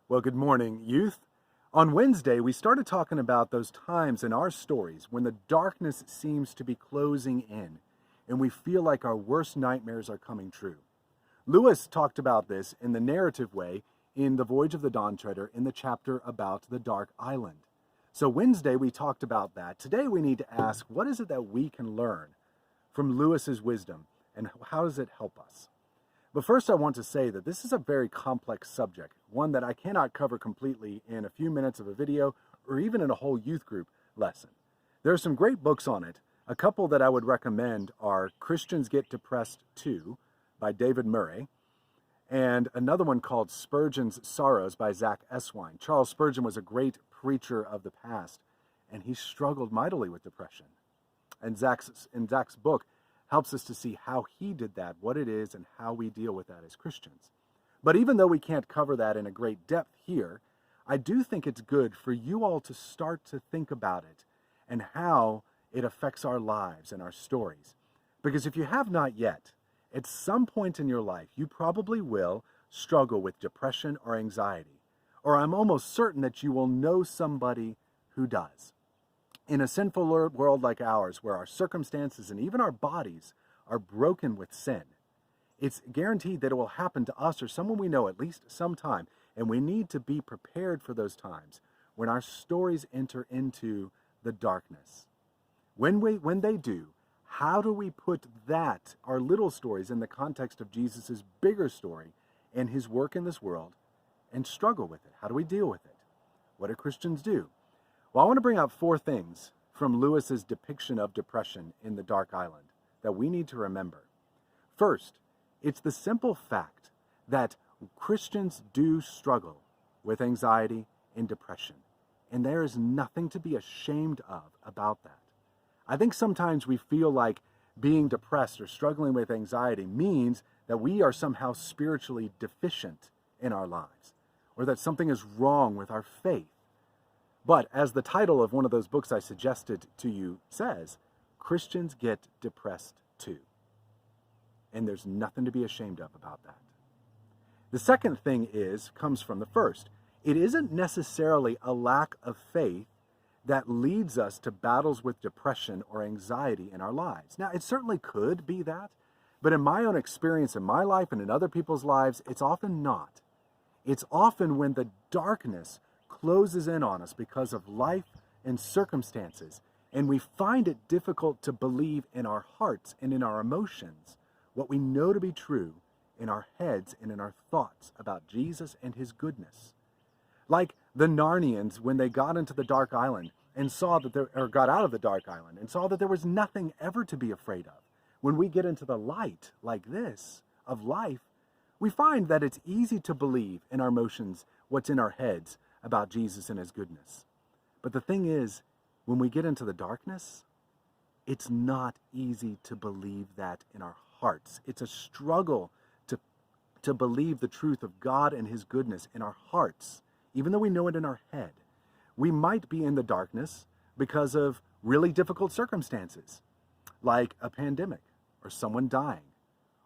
Well, good morning, youth. On Wednesday, we started talking about those times in our stories when the darkness seems to be closing in and we feel like our worst nightmares are coming true. Lewis talked about this in the narrative way in The Voyage of the Dawn Treader in the chapter about the Dark Island. So Wednesday, we talked about that. Today, we need to ask, what is it that we can learn from Lewis's wisdom and how does it help us? But first, I want to say that this is a very complex subject, one that I cannot cover completely in a few minutes of a video or even in a whole youth group lesson. There are some great books on it. A couple that I would recommend are Christians Get Depressed Too by David Murray, and another one called Spurgeon's Sorrows by Zach Eswine. Charles Spurgeon was a great preacher of the past, and he struggled mightily with depression. And in Zach's book, helps us to see how he did that, what it is, and how we deal with that as Christians. But even though we can't cover that in a great depth here, I do think it's good for you all to start to think about it and how it affects our lives and our stories. Because if you have not yet, at some point in your life, you probably will struggle with depression or anxiety, or I'm almost certain that you will know somebody who does. In a sinful world like ours, where our circumstances and even our bodies are broken with sin, it's guaranteed that it will happen to us or someone we know at least sometime, and we need to be prepared for those times when our stories enter into the darkness. When they do, how do we put that, our little stories, in the context of Jesus' bigger story and his work in this world, and struggle with it? How do we deal with it? What do Christians do? Well, I want to bring out 4 things from Lewis's depiction of depression in the Dark Island that we need to remember. First, it's the simple fact that Christians do struggle with anxiety and depression, and there is nothing to be ashamed of about that. I think sometimes we feel like being depressed or struggling with anxiety means that we are somehow spiritually deficient in our lives, or that something is wrong with our faith. But as the title of one of those books I suggested to you says, Christians get depressed too. And there's nothing to be ashamed of about that. The second thing comes from the first. It isn't necessarily a lack of faith that leads us to battles with depression or anxiety in our lives. Now, it certainly could be that, but in my own experience in my life and in other people's lives, it's often not. It's often when the darkness closes in on us because of life and circumstances, and we find it difficult to believe in our hearts and in our emotions what we know to be true in our heads and in our thoughts about Jesus and his goodness. Like the Narnians when they got into the Dark Island and got out of the Dark Island and saw that there was nothing ever to be afraid of. When we get into the light like this of life, we find that it's easy to believe in our emotions what's in our heads about Jesus and his goodness. But the thing is, when we get into the darkness, it's not easy to believe that in our hearts. It's a struggle to believe the truth of God and his goodness in our hearts, even though we know it in our head. We might be in the darkness because of really difficult circumstances, like a pandemic, or someone dying,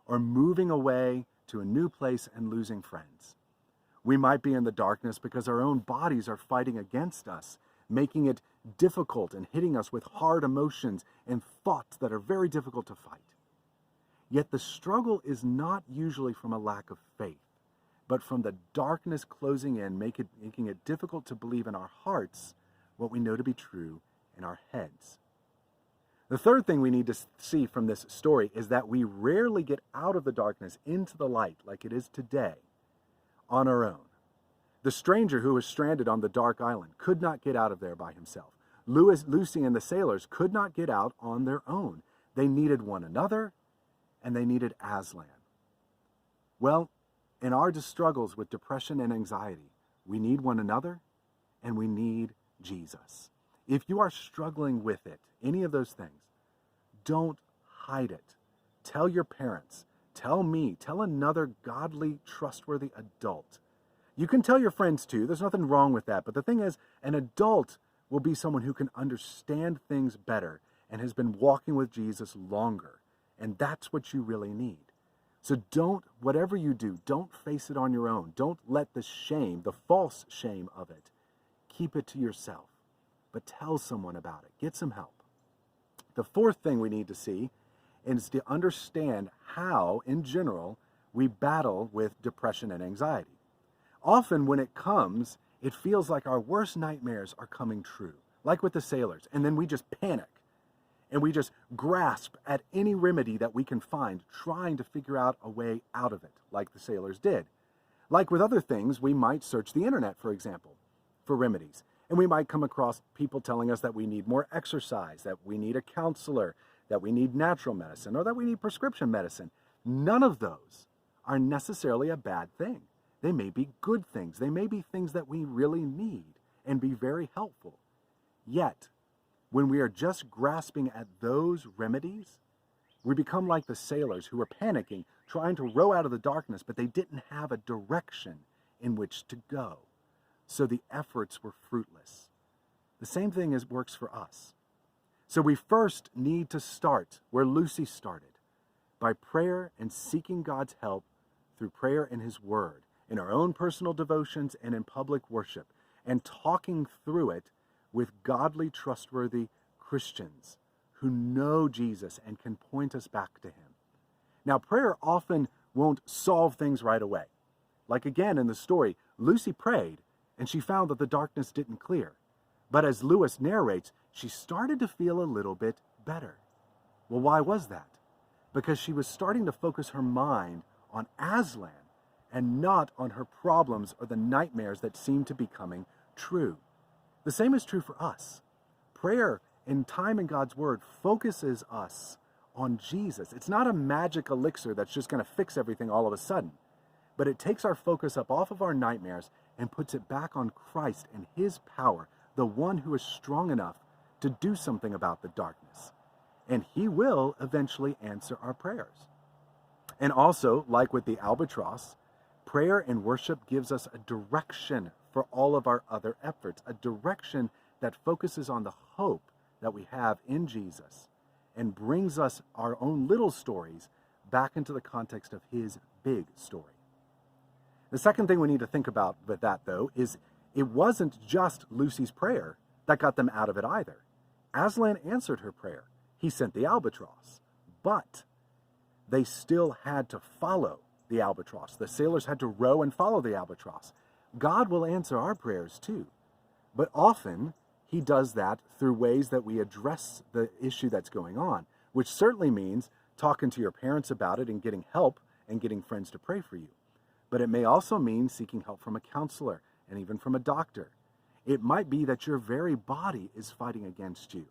or moving away to a new place and losing friends. We might be in the darkness because our own bodies are fighting against us, making it difficult and hitting us with hard emotions and thoughts that are very difficult to fight. Yet the struggle is not usually from a lack of faith, but from the darkness closing in, making it difficult to believe in our hearts what we know to be true in our heads. The third thing we need to see from this story is that we rarely get out of the darkness into the light like it is today on our own. The stranger who was stranded on the Dark Island could not get out of there by himself. Lucy and the sailors could not get out on their own. They needed one another, and they needed Aslan. Well, in our struggles with depression and anxiety, we need one another, and we need Jesus. If you are struggling with it, any of those things, don't hide it. Tell your parents. Tell me. Tell another godly, trustworthy adult. You can tell your friends too. There's nothing wrong with that. But the thing is, an adult will be someone who can understand things better and has been walking with Jesus longer. And that's what you really need. So whatever you do, don't face it on your own. Don't let the shame, the false shame of it, keep it to yourself, but tell someone about it. Get some help. The fourth thing we need to see is to understand how, in general, we battle with depression and anxiety. Often when it comes, it feels like our worst nightmares are coming true, like with the sailors, and then we just panic. And we just grasp at any remedy that we can find, trying to figure out a way out of it, like the sailors did. Like with other things, we might search the internet, for example, for remedies. And we might come across people telling us that we need more exercise, that we need a counselor, that we need natural medicine, or that we need prescription medicine. None of those are necessarily a bad thing. They may be good things. They may be things that we really need and be very helpful. Yet, when we are just grasping at those remedies, we become like the sailors who were panicking, trying to row out of the darkness, but they didn't have a direction in which to go. So the efforts were fruitless. The same thing works for us. So we first need to start where Lucy started, by prayer and seeking God's help through prayer and His Word, in our own personal devotions and in public worship, and talking through it with godly, trustworthy Christians who know Jesus and can point us back to Him. Now, prayer often won't solve things right away. Like again in the story, Lucy prayed and she found that the darkness didn't clear. But as Lewis narrates, she started to feel a little bit better. Well, why was that? Because she was starting to focus her mind on Aslan and not on her problems or the nightmares that seemed to be coming true. The same is true for us. Prayer and time in God's Word focuses us on Jesus. It's not a magic elixir that's just going to fix everything all of a sudden, but it takes our focus up off of our nightmares and puts it back on Christ and His power, the one who is strong enough to do something about the darkness. And He will eventually answer our prayers. And also, like with the albatross, prayer and worship gives us a direction for all of our other efforts, a direction that focuses on the hope that we have in Jesus and brings us our own little stories back into the context of His big story. The second thing we need to think about with that, though, is it wasn't just Lucy's prayer that got them out of it either. Aslan answered her prayer. He sent the albatross, but they still had to follow the albatross. The sailors had to row and follow the albatross. God will answer our prayers too, but often He does that through ways that we address the issue that's going on, which certainly means talking to your parents about it and getting help and getting friends to pray for you. But it may also mean seeking help from a counselor and even from a doctor. It might be that your very body is fighting against you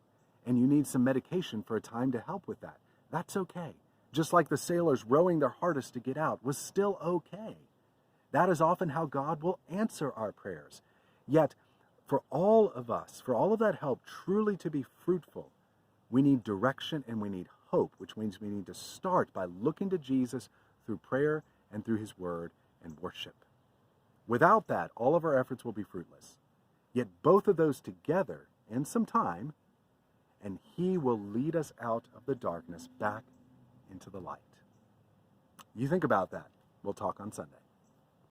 and you need some medication for a time to help with that. That's okay. Just like the sailors rowing their hardest to get out was still okay. That is often how God will answer our prayers. Yet, for all of us, for all of that help truly to be fruitful, we need direction and we need hope, which means we need to start by looking to Jesus through prayer and through His Word and worship. Without that, all of our efforts will be fruitless. Yet both of those together, in some time, and He will lead us out of the darkness back into the light. You think about that. We'll talk on Sunday.